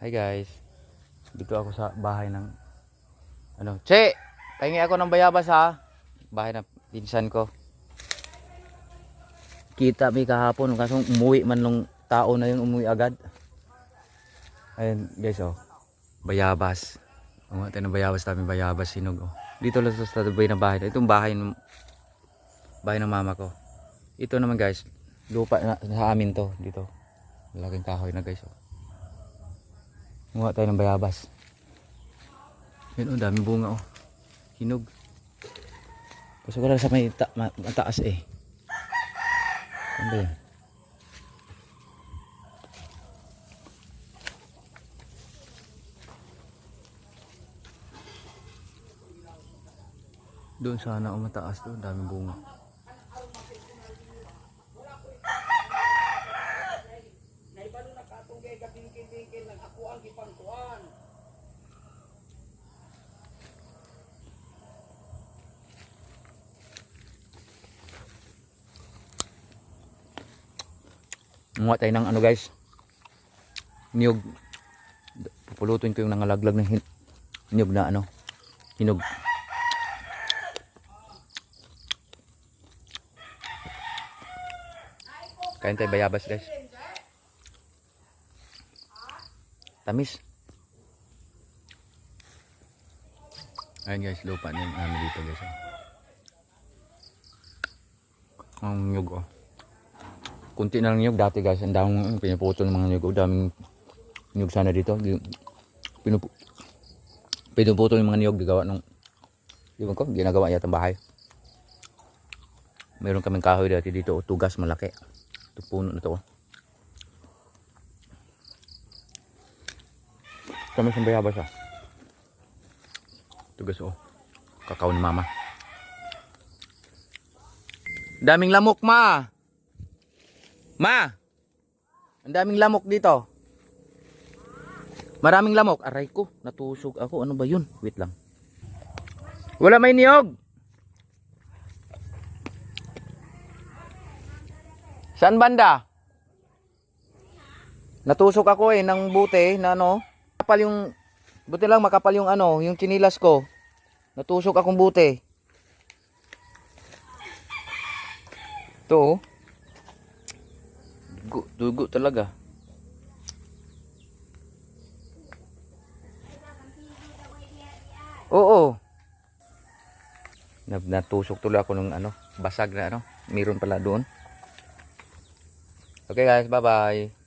Hi guys. Dito ako sa bahay ng Che, pahingi ako ng bayabas ha. Bahay ng pinsan ko. Kita mi kahapon kaso umuwi man nung tao na yun, umuwi agad. Ayun guys oh. Bayabas. Umuwi tayo ng bayabas namin, bayabas sinog oh. Dito lang sa tabi ng bahay. Itong bahay ng mama ko. Ito naman guys, lupa na sa amin to dito. Malaking kahoy na guys oh. Umuwi tayo ng bayabas. Yun oh, dami bunga oh. Hinog. Pasok ko lang sa may mataas eh. Ano ba yan? Doon sana o mataas doon, dami bunga. Ngawa tayo ng guys, niyog. Pupulutin ko yung nangalaglag ng niyog na hinog. Kain tayo bayabas guys. Tamis. Ayun guys, lupa na namin dito guys. Ang niyog oh. Kunti na lang niyog dati guys. Ang daming pinuputol ng mga niyog. O daming niyog sana dito. Pinuputol ng mga niyog. Gigawa ng ginagawa yata ang bahay. Meron kaming kahoy dati dito. O tugas malaki. Ito puno na ito. Kami sa bayabas ah. Tugas o. Kakao ni mama. Daming lamok ma. Ma! Ang daming lamok dito. Maraming lamok. Aray ko, natusok ako. Ano ba yun? Wait lang. Wala may niyog. Saan banda? Natusok ako eh ng buti na Makapal yung buti lang makapal yung yung chinilas ko. Natusok akong buti. Ito oh. Dugo talaga. Oo. Natusok tuloy ako ng basag na Meron pala doon. Okay guys, bye bye.